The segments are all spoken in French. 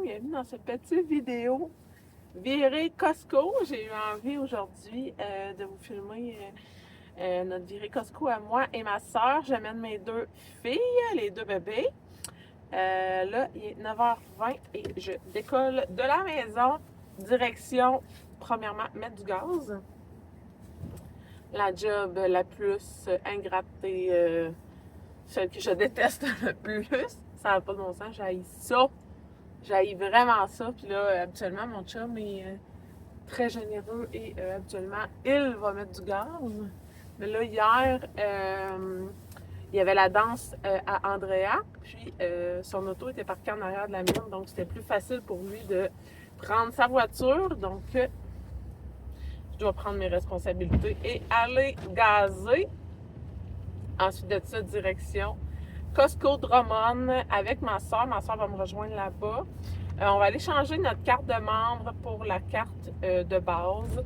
bienvenue dans cette petite vidéo virée Costco. J'ai eu envie aujourd'hui de vous filmer notre virée Costco à moi et ma soeur. J'amène mes deux filles, les deux bébés. Là, il est 9h20 et je décolle de la maison, direction, premièrement, mettre du gaz. La job la plus ingrate et celle que je déteste le plus. Ça n'a pas de bon sens, j'haïs ça. J'haïs vraiment ça. Puis là, habituellement, mon chum est très généreux et habituellement, il va mettre du gaz. Mais là, hier, il y avait la danse à Andrea. Puis son auto était parquée en arrière de la mienne. Donc, c'était plus facile pour lui de prendre sa voiture. Donc, je dois prendre mes responsabilités et aller gazer. Ensuite de ça, direction Costco Drummond avec ma soeur. Ma soeur va me rejoindre là-bas. On va aller changer notre carte de membre pour la carte de base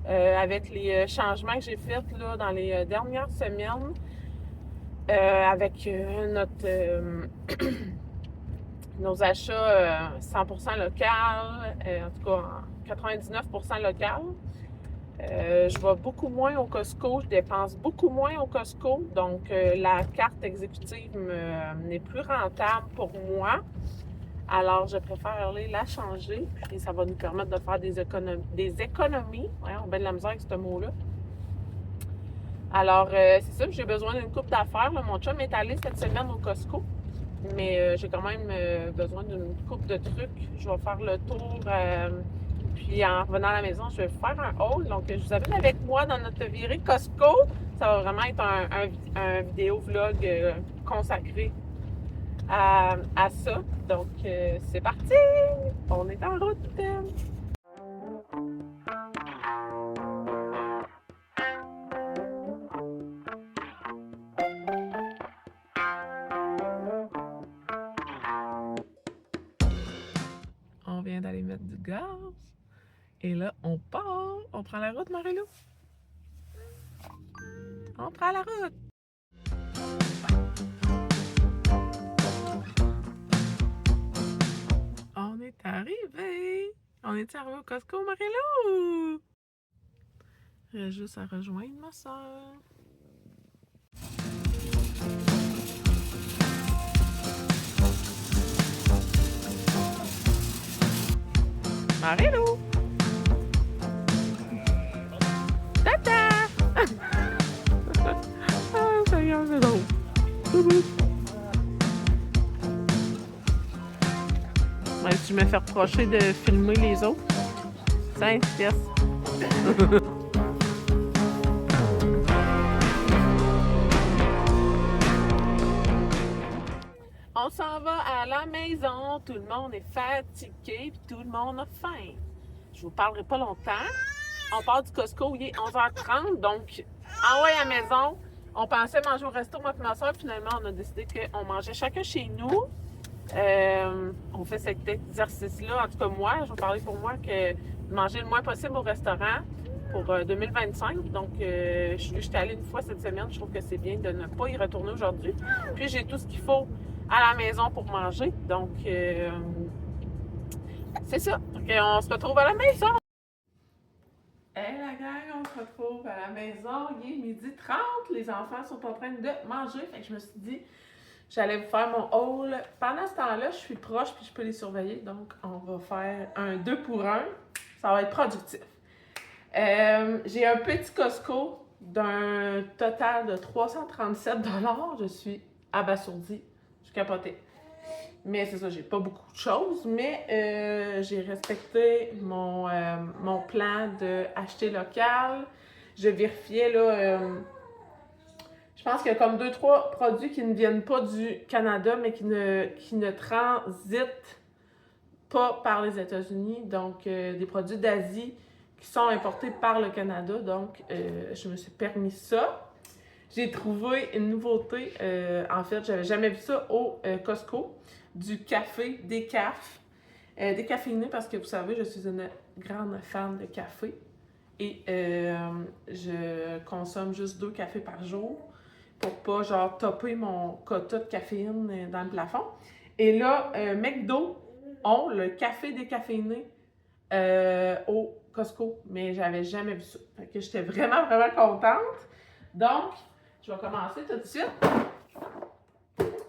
avec les changements que j'ai faits là, dans les dernières semaines avec nos achats 100% local, en tout cas 99% local. Je vais beaucoup moins au Costco, je dépense beaucoup moins au Costco, donc la carte exécutive n'est plus rentable pour moi. Alors, je préfère aller la changer, puis ça va nous permettre de faire des économies. Ouais, on a bien de la misère avec ce mot-là. Alors, c'est ça, j'ai besoin d'une coupe d'affaires. Mon chum est allé cette semaine au Costco, mais j'ai quand même besoin d'une coupe de trucs. Je vais faire le tour. Puis en revenant à la maison, je vais faire un haul. Donc, je vous amène avec moi dans notre virée Costco. Ça va vraiment être un vidéo vlog consacré à ça. Donc, c'est parti! On est en route! On vient d'aller mettre du gaz. Et là, on part. On prend la route, Marie-Lou? On prend la route! On est arrivé! On est arrivé au Costco, Marie-Lou! Reste juste à rejoindre ma soeur. Marie-Lou! Tata! Ah, ça y est, c'est drôle. Ouais, si je me fais reprocher de filmer les autres, ça yes. On s'en va à la maison, tout le monde est fatigué, puis tout le monde a faim. Je vous parlerai pas longtemps. On part du Costco, il est 11h30, donc en à la maison. On pensait manger au resto, moi et ma soeur. Finalement, on a décidé qu'on mangeait chacun chez nous. On fait cet exercice-là, en tout cas moi, je vais parler pour moi, que manger le moins possible au restaurant pour 2025. Donc, je suis allée une fois cette semaine. Je trouve que c'est bien de ne pas y retourner aujourd'hui. Puis, j'ai tout ce qu'il faut à la maison pour manger. Donc, c'est ça. Donc, on se retrouve à la maison. Hey la gang, on se retrouve à la maison. Il est 12h30. Les enfants sont en train de manger. Fait que je me suis dit, j'allais vous faire mon haul. Pendant ce temps-là, je suis proche puis je peux les surveiller. Donc, on va faire un 2 pour 1. Ça va être productif. J'ai un petit Costco d'un total de 337 $. Je suis abasourdie. Je suis capotée. Mais c'est ça, j'ai pas beaucoup de choses, mais j'ai respecté mon plan d'acheter local. Je vérifiais, là, je pense qu'il y a comme 2-3 produits qui ne viennent pas du Canada, mais qui ne transitent pas par les États-Unis. Donc, des produits d'Asie qui sont importés par le Canada. Donc, je me suis permis ça. J'ai trouvé une nouveauté. En fait, j'avais jamais vu ça au Costco. Du café décaf. Décaféiné parce que vous savez, je suis une grande fan de café. Et je consomme juste 2 cafés par jour pour pas genre topper mon quota de caféine dans le plafond. Et là, McDo ont le café décaféiné au Costco, mais j'avais jamais vu ça. Fait que j'étais vraiment, vraiment contente. Donc, je vais commencer tout de suite.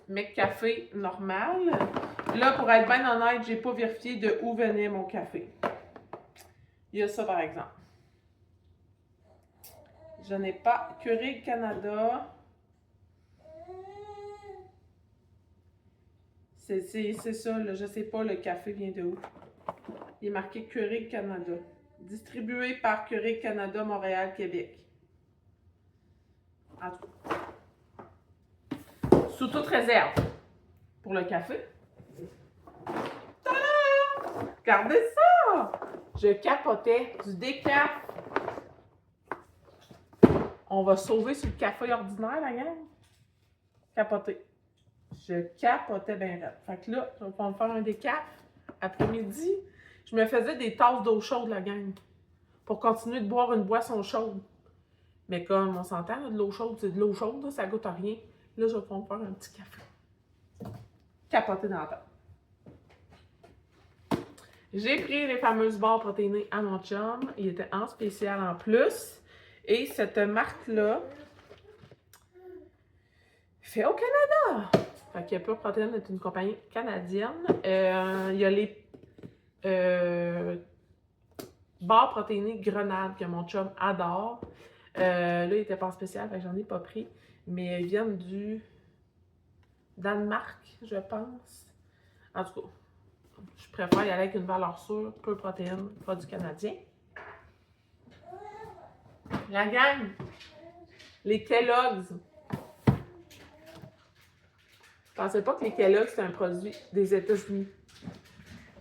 Mes cafés normal. Là, pour être bien honnête, j'ai pas vérifié de où venait mon café. Il y a ça, par exemple. Je n'ai pas Keurig Canada. C'est ça, là, je sais pas le café vient de où. Il est marqué Keurig Canada. Distribué par Keurig Canada, Montréal, Québec. En tout cas. Sous toute réserve. Pour le café. Tadam! Regardez ça! Je capotais du décaf. On va sauver sur le café ordinaire, la gang. Capoter. Je capotais bien raide. Fait que là, on va me faire un décaf après-midi. Je me faisais des tasses d'eau chaude, la gang, pour continuer de boire une boisson chaude. Mais comme on s'entend, de l'eau chaude, c'est de l'eau chaude, là, ça goûte à rien. Là, je vais me faire un petit café. Capoter dans la tête. J'ai pris les fameuses barres protéinées à mon chum. Il était en spécial en plus. Et cette marque-là fait au Canada. Fait que Pure Protein est une compagnie canadienne. Il y a les barres protéinées grenades que mon chum adore. Là, il n'était pas en spécial, fait que j'en ai pas pris. Mais ils viennent du Danemark, je pense. En tout cas, je préfère y aller avec une valeur sûre, peu protéines, produit canadien. La gang, les Kellogg's. Je pensais pas que les Kellogg's, c'est un produit des États-Unis.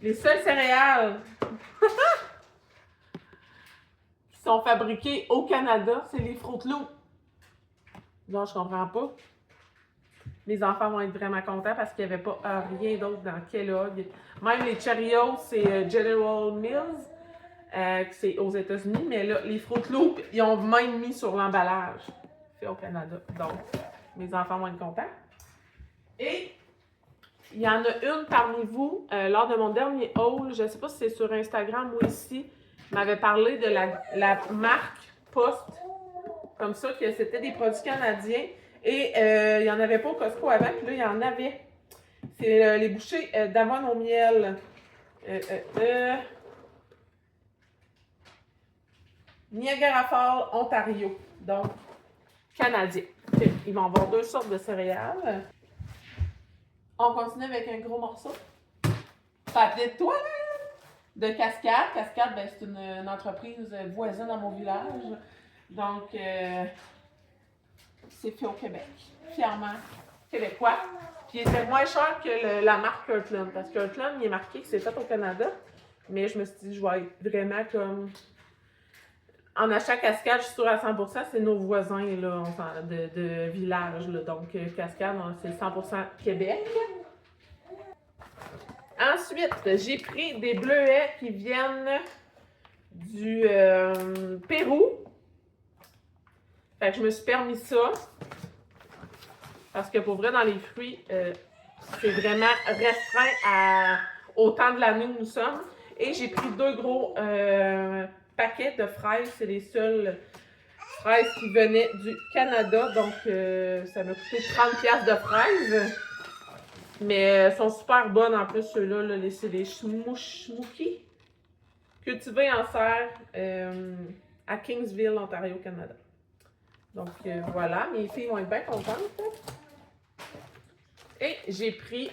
Les seules céréales qui sont fabriquées au Canada, c'est les Fruit Loops. Non, je comprends pas. Les enfants vont être vraiment contents parce qu'il n'y avait pas rien d'autre dans Kellogg. Même les Cheerios, c'est General Mills, c'est aux États-Unis, mais là, les Fruit Loops, ils ont même mis sur l'emballage. Fait au Canada. Donc, mes enfants vont être contents. Et il y en a une parmi vous, lors de mon dernier haul, je ne sais pas si c'est sur Instagram ou ici, m'avait parlé de la marque Post, comme ça, que c'était des produits canadiens. Et il n'y en avait pas au Costco avant, puis là, il y en avait. C'est les bouchées d'avoine au miel. Niagara Falls, Ontario. Donc, canadien. Ils vont avoir 2 sortes de céréales. On continue avec un gros morceau. Ça appelait de toi, là? De Cascade. Cascade, ben, c'est une entreprise voisine dans mon village. Donc, c'est fait au Québec. Fièrement québécois. Puis il était moins cher que la marque Kirkland. Parce que Kirkland, il est marqué que c'est fait au Canada. Mais je me suis dit, je vais être vraiment comme... En achetant Cascade, je suis sûre à 100%, c'est nos voisins là, de village. Là. Donc, Cascade, c'est 100% Québec. Ensuite, j'ai pris des bleuets qui viennent du Pérou. Fait que je me suis permis ça. Parce que pour vrai, dans les fruits, c'est vraiment restreint au temps de l'année où nous sommes. Et j'ai pris 2 gros paquets de fraises. C'est les seules fraises qui venaient du Canada. Donc, ça m'a coûté 30$ de fraises. Mais elles sont super bonnes en plus, ceux-là. Là, c'est les Smookie. Cultivés en serre à Kingsville, Ontario, Canada. Donc, voilà. Mes filles vont être bien contentes. Et j'ai pris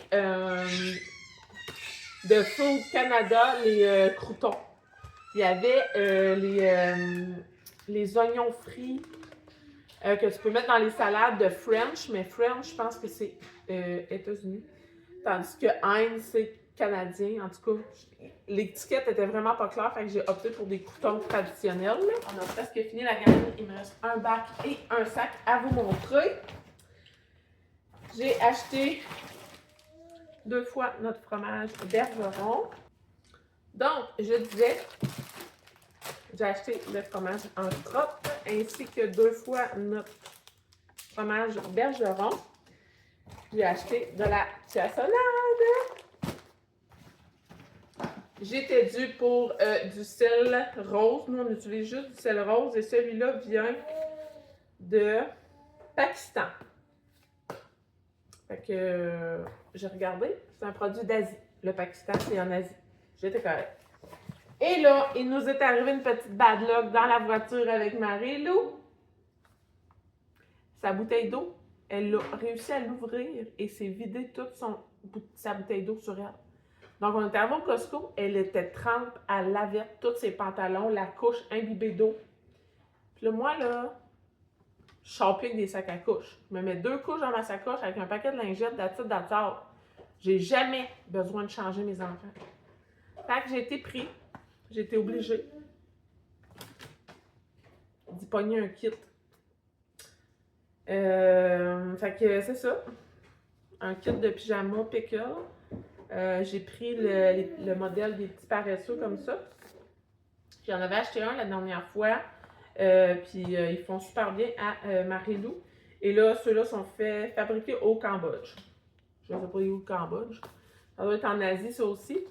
de Food Canada les croûtons. Il y avait les oignons frits que tu peux mettre dans les salades de French, mais French, je pense que c'est États-Unis. Tandis que Heinz, c'est canadien. En tout cas, l'étiquette était vraiment pas claire, fait que j'ai opté pour des croûtons traditionnels. On a presque fini la gamme. Il me reste un bac et un sac à vous montrer. J'ai acheté 2 fois notre fromage Bergeron. Donc, je disais, j'ai acheté le fromage en crotte ainsi que 2 fois notre fromage Bergeron. J'ai acheté de la cassonade. J'étais due pour du sel rose. Nous, on utilise juste du sel rose et celui-là vient de Pakistan. Fait que j'ai regardé, c'est un produit d'Asie. Le Pakistan, c'est en Asie. J'étais correcte. Et là, il nous est arrivé une petite bad luck dans la voiture avec Marie-Lou. Sa bouteille d'eau, elle a réussi à l'ouvrir et s'est vidé toute sa bouteille d'eau sur elle. Donc, on était arrivé au Costco, elle était trempe, elle lavait tous ses pantalons, la couche imbibée d'eau. Puis là, moi, là, je sors plus avec des sacs à couches. Je me mets 2 couches dans ma sacoche avec un paquet de lingettes d'attard. J'ai jamais besoin de changer mes enfants. Fait que j'ai été pris, j'ai été obligée d'y pogner un kit. Fait que c'est ça. Un kit de pyjama pickle. J'ai pris le modèle des petits paresseux comme ça. J'en avais acheté un la dernière fois. Puis ils font super bien à Marie-Lou. Et là, ceux-là sont fabriqués au Cambodge. Je ne sais pas où le Cambodge. Ça doit être en Asie, ça aussi.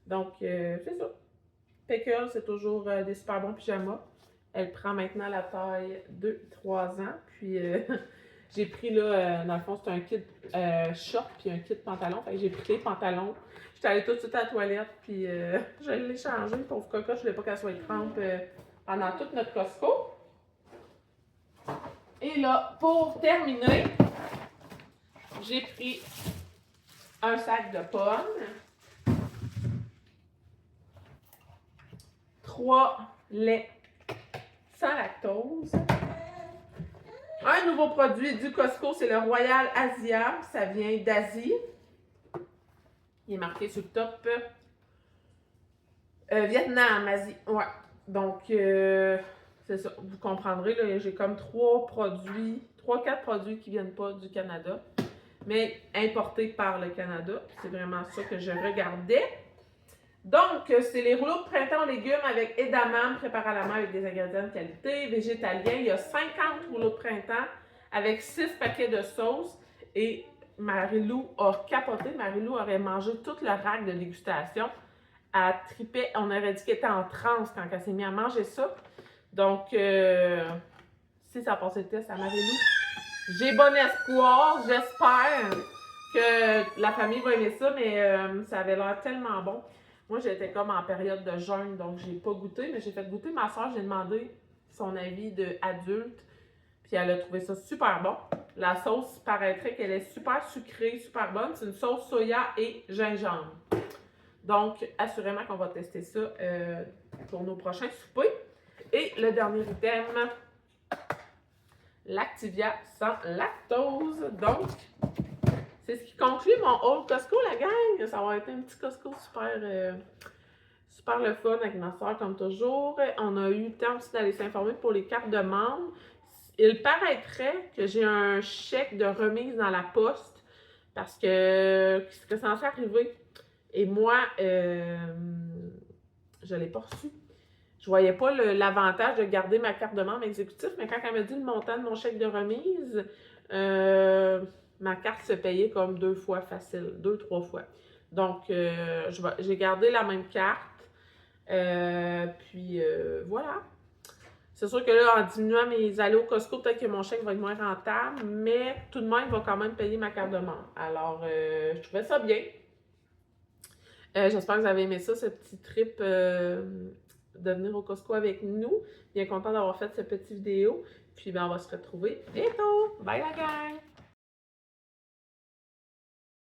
Donc, c'est ça. Pickle, c'est toujours des super bons pyjamas. Elle prend maintenant la taille 2-3 ans. Puis, j'ai pris là, dans le fond, c'est un kit short puis un kit pantalon. Fait que j'ai pris les pantalons. J'étais allée tout de suite à la toilette. Puis, je l'ai changé. Pauvre cocotte, je voulais pas qu'elle soit trempe pendant toute notre Costco. Et là, pour terminer, j'ai pris un sac de pommes, 3 laits sans lactose. Un nouveau produit du Costco, c'est le Royal Asia. Ça vient d'Asie. Il est marqué sur le top. Vietnam, Asie. Ouais. Donc, c'est ça. Vous comprendrez, là, j'ai comme 3-4 produits qui viennent pas du Canada, mais importés par le Canada. C'est vraiment ça que je regardais. Donc, c'est les rouleaux de printemps aux légumes avec edamame préparés à la main avec des ingrédients de qualité, végétaliens. Il y a 50 rouleaux de printemps avec 6 paquets de sauce. Et Marie-Lou a capoté. Marie-Lou aurait mangé tout le rack de dégustation. Elle tripait. On aurait dit qu'elle était en transe quand elle s'est mise à manger ça. Donc, si ça a passé le test à Marie-Lou, j'ai bon espoir. J'espère que la famille va aimer ça, mais ça avait l'air tellement bon. Moi, j'étais comme en période de jeûne, donc j'ai pas goûté, mais j'ai fait goûter ma soeur. J'ai demandé son avis d'adulte, puis elle a trouvé ça super bon. La sauce paraîtrait qu'elle est super sucrée, super bonne. C'est une sauce soya et gingembre. Donc, assurément qu'on va tester ça pour nos prochains soupers. Et le dernier item, l'Activia sans lactose. Donc, c'est ce qui conclut mon haul Costco, la gang. Ça va être un petit Costco super le fun avec ma soeur, comme toujours. On a eu le temps aussi d'aller s'informer pour les cartes de membres. Il paraîtrait que j'ai un chèque de remise dans la poste parce que c'est censé arriver. Et moi, je ne l'ai pas reçu. Je ne voyais pas l'avantage de garder ma carte de membre exécutif, mais quand elle m'a dit le montant de mon chèque de remise, ma carte se payait comme 2 fois facile, 2-3 fois. Donc, j'ai gardé la même carte. Voilà. C'est sûr que là, en diminuant mes allées au Costco, peut-être que mon chèque va être moins rentable, mais tout de même, il va quand même payer ma carte de membre. Alors, je trouvais ça bien. J'espère que vous avez aimé ça, ce petit trip de venir au Costco avec nous. Bien content d'avoir fait cette petite vidéo. Puis, ben, on va se retrouver bientôt. Bye la gang!